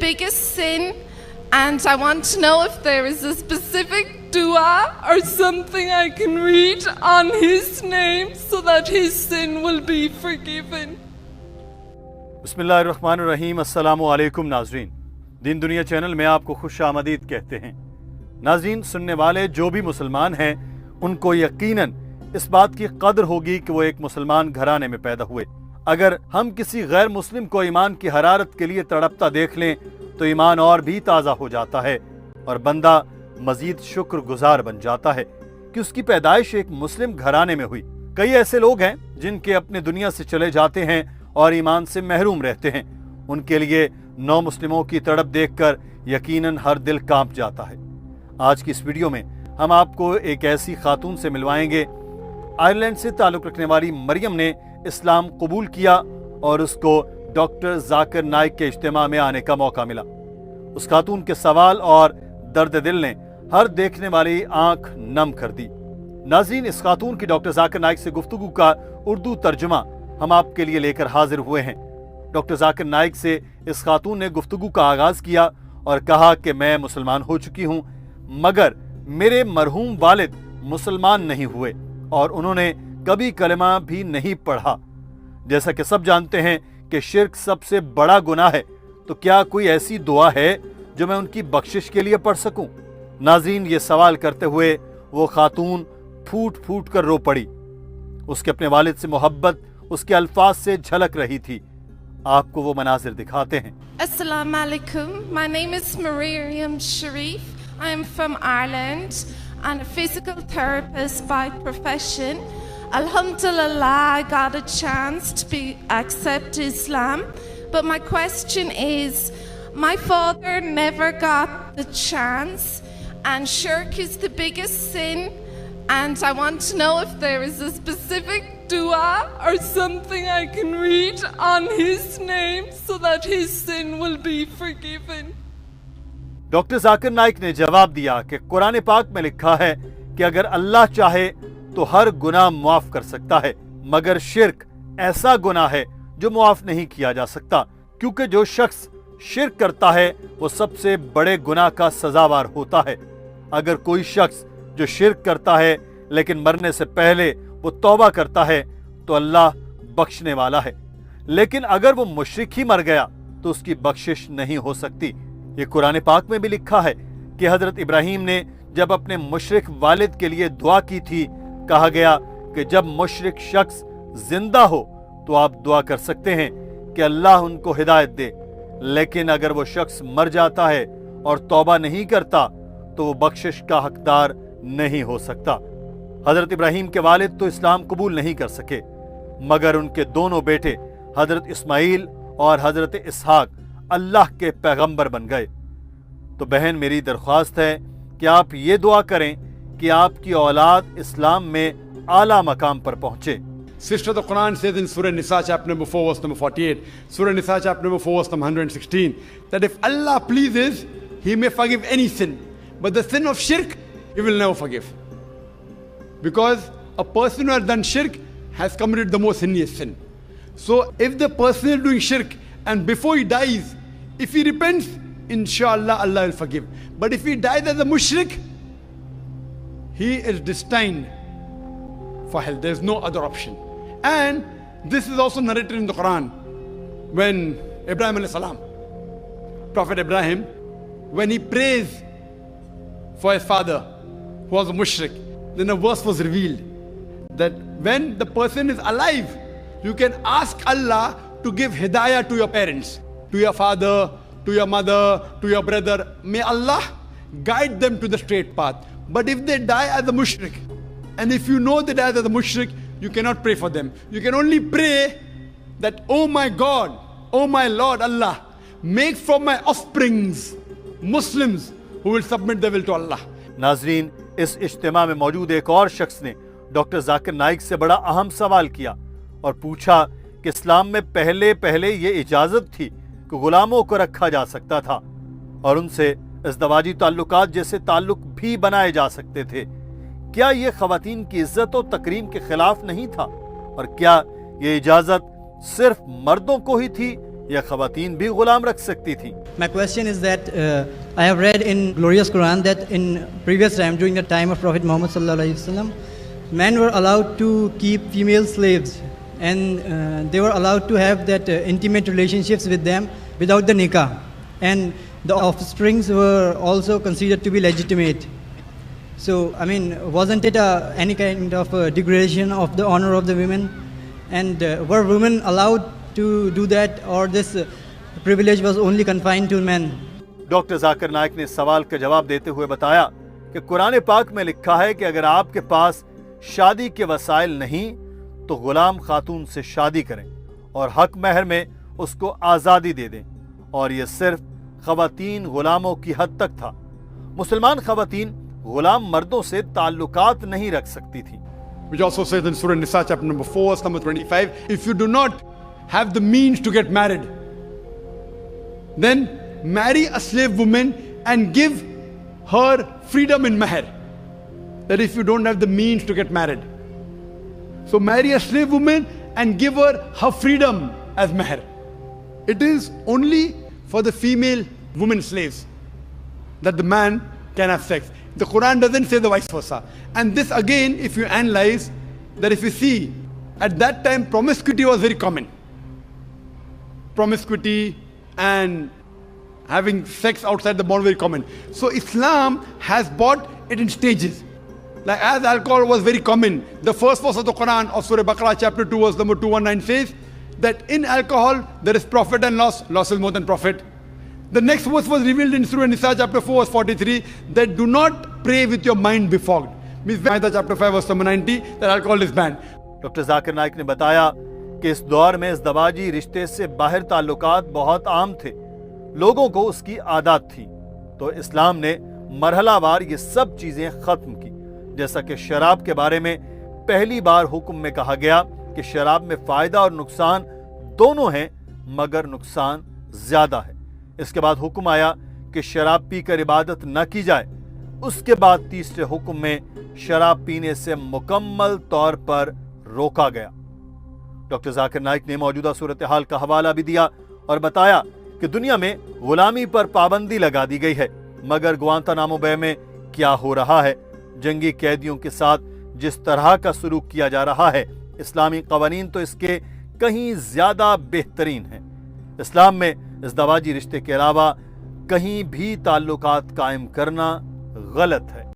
biggest sin, and I want to know if there is a specific dua or something I can read on his name so that his sin will be forgiven. बिस्मिल्लाहिर्रहमानिर्रहीम। अस्सलामु अलैकुम नाज़रीन, दीन दुनिया channel में आपको खुश आमदीद कहते हैं। नाज़रीन, सुनने वाले जो भी मुसलमान हैं उनको यकीनन इस बात की कदर होगी कि वो एक मुसलमान घराने में पैदा हुए। अगर हम किसी गैर मुस्लिम को ईमान की हरारत के लिए तड़पता देख लें तो ईमान और भी ताज़ा हो जाता है और बंदा मजीद शुक्रगुजार बन जाता है कि उसकी पैदाइश एक मुस्लिम घराने में हुई। कई ऐसे लोग हैं जिनके अपने दुनिया से चले जाते हैं और ईमान से महरूम रहते हैं। उनके लिए नौ मुस्लिमों की तड़प देखकर यकीनन हर दिल कांप जाता है। आज की इस वीडियो में हम आपको एक ऐसी खातून से मिलवाएंगे। आयरलैंड से ताल्लुक़ रखने वाली मरियम ने इस्लाम कबूल किया और उसको डॉक्टर जाकिर नाइक के इज्तिमा में आने का मौका मिला। उस खातून के सवाल और दर्द दिल ने हर देखने वाली आंख नम कर दी। नाज़रीन, इस खातून की डॉक्टर जाकिर नाइक से गुफ्तगू का उर्दू तर्जुमा हम आपके लिए लेकर हाजिर हुए हैं। डॉक्टर जाकिर नाइक से इस खातून ने गुफ्तगू का आगाज किया और कहा कि मैं मुसलमान हो चुकी हूँ, मगर मेरे मरहूम वालिद मुसलमान नहीं हुए और उन्होंने कभी कलमा भी नहीं पढ़ा। जैसा कि सब जानते हैं कि शिर्क सबसे बड़ा गुनाह है, तो क्या कोई ऐसी दुआ है जो मैं उनकी बख्शिश के लिए पढ़ सकूं? नाज़रीन, ये सवाल करते हुए वो खातून फूट फूट कर रो पड़ी। उसके अपने वालिद से मोहब्बत उसके अल्फाज से झलक रही थी। आपको वो मनाजिर दिखाते हैं। Assalamu alaikum. My name is Miriam Sharif. I am from Ireland and a physical therapist by profession. Alhamdulillah, I got a chance to accept Islam. But my question is, my father never got the chance, and shirk is the biggest sin. And I want to know if there is a specific dua or something I can read on his name so that his sin will be forgiven. Doctor Zakir Naik ने जवाब दिया कि कुरान पाक में लिखा है कि अगर अल्लाह चाहे तो हर गुनाह मुआफ कर सकता है, मगर शिर्क ऐसा गुनाह है जो मुआफ नहीं किया जा सकता, क्योंकि जो शख्स शिर्क करता है वो सबसे बड़े गुनाह का सजावार होता है। अगर कोई शख्स जो शिर्क करता है लेकिन मरने से पहले वो तौबा करता है तो अल्लाह बख्शने वाला है, लेकिन अगर वो मुशरिक ही मर गया तो उसकी बख्शिश नहीं हो सकती। ये कुरान पाक में भी लिखा है कि हजरत इब्राहीम ने जब अपने मुशरिक वालिद के लिए दुआ की थी, कहा गया कि जब मुशरिक शख्स जिंदा हो तो आप दुआ कर सकते हैं कि अल्लाह उनको हिदायत दे, लेकिन अगर वो शख्स मर जाता है और तौबा नहीं करता तो वो बख्शिश का हकदार नहीं हो सकता। हजरत इब्राहीम के वालिद तो इस्लाम कबूल नहीं कर सके, मगर उनके दोनों बेटे हजरत इस्माइल और हजरत इसहाक अल्लाह के पैगंबर बन गए। तो बहन, मेरी दरख्वास्त है कि आप ये दुआ करें कि आपकी औलाद इस्लाम में आला मकाम पर पहुंचे। Sister, the Qur'an says in Surah Nisa chapter number 4 verse number 48, Surah Nisa chapter number 4 verse number 116, that if Allah pleases, He may forgive any sin, but the sin of shirk, He will never forgive. Because a person who has done shirk has committed the most heinous sin. So if the person is doing shirk and before he dies, if he repents, inshallah Allah will forgive. But if he dies as a mushrik, he is destined for hell. There is no other option. And this is also narrated in the Quran when Ibrahim alayhi salam, Prophet Ibrahim, when he prays for his father who was a mushrik, then a verse was revealed that when the person is alive, you can ask Allah to give hidayah to your parents, to your father, to your mother, to your brother. May Allah guide them to the straight path. But if they die as a mushrik, and if you know they die as a mushrik, you cannot pray for them. You can only pray that, oh my God, oh my Lord Allah, make from my offsprings Muslims who will submit their will to Allah. नाजरीन, इस इज्तिमा में मौजूद एक और शख्स ने doctor Zakir Naik से बड़ा अहम सवाल किया और पूछा कि इस्लाम में पहले पहले ये इजाजत थी कि गुलामों को रखा जा सकता था और उनसे इज़दवाजी ताल्लुकात जैसे ताल्लुक भी बनाए जा सकते थे। क्या ये ख़वातीन की इज्जत और तकरीम के खिलाफ नहीं था? और क्या ये इजाजत सिर्फ मर्दों को ही थी यह ख़वातीन भी गुलाम रख सकती थीं। My question is that I have read in glorious Quran that in previous time, during the time of Prophet Muhammad sallallahu alaihi wasallam, men were allowed to keep female slaves, and they were allowed to have that intimate relationships with them without the nikah, and the offsprings were also considered to be legitimate. So, I mean, wasn't it any kind of degradation of the honor of the women? And were women allowed to do that, or this privilege was only confined to men? Doctor Zakir Naik ने इस सवाल का जवाब देते हुए बताया कि कुरान पाक में लिखा है कि अगर आपके पास शादी के वसाइल नहीं तो गुलाम खातून से शादी करें और हक महर में उसको आज़ादी दे दें, और यह सिर्फ ख़वातीन गुलामों की हद तक था। मुसलमान ख़वातीन गुलाम मर्दों से ताल्लुकात नहीं रख सकती थी। Which also says in Surah Nisa chapter number 4 verse number 25, if you do not have the means to get married, then marry a slave woman and give her freedom in mahr. That if you don't have the means to get married, so marry a slave woman and give her freedom as mahr. It is only for the female women slaves that the man can have sex. The Quran doesn't say the vice versa. And this again, if you analyze, that if you see, at that time promiscuity was very common. Promiscuity and having sex outside the bond very common. So Islam has brought it in stages. Like as alcohol was very common, the first verse of the Quran of Surah Baqarah chapter 2 verse number 219 says that in alcohol there is profit and loss. Loss is more than profit. The next verse was revealed in Surah Nisa chapter 4 verse 43 that do not pray with your mind befogged. Means Maida chapter 5 verse number 90 that alcohol is banned. Doctor Zakir Naik ने बताया कि इस दौर में इज़दवाजी रिश्ते से बाहर ताल्लुकात बहुत आम थे, लोगों को उसकी आदत थी, तो इस्लाम ने मरहलावार ये सब चीजें खत्म की। जैसा कि शराब के बारे में पहली बार हुक्म में कहा गया कि शराब में फायदा और नुकसान दोनों हैं, मगर नुकसान ज्यादा है। इसके बाद हुक्म आया कि शराब पीकर इबादत न की जाए। उसके बाद तीसरे हुक्म में शराब पीने से मुकम्मल तौर पर रोका गया। डॉक्टर जाकिर नाइक ने मौजूदा सूरत हाल का हवाला भी दिया और बताया कि दुनिया में गुलामी पर पाबंदी लगा दी गई है, मगर गुआंतानामो बे में क्या हो रहा है, जंगी कैदियों के साथ जिस तरह का सलूक किया जा रहा है, इस्लामी कवानीन तो इसके कहीं ज्यादा बेहतरीन हैं। इस्लाम में इज़दवाजी रिश्ते के अलावा कहीं भी ताल्लुकात कायम करना गलत है।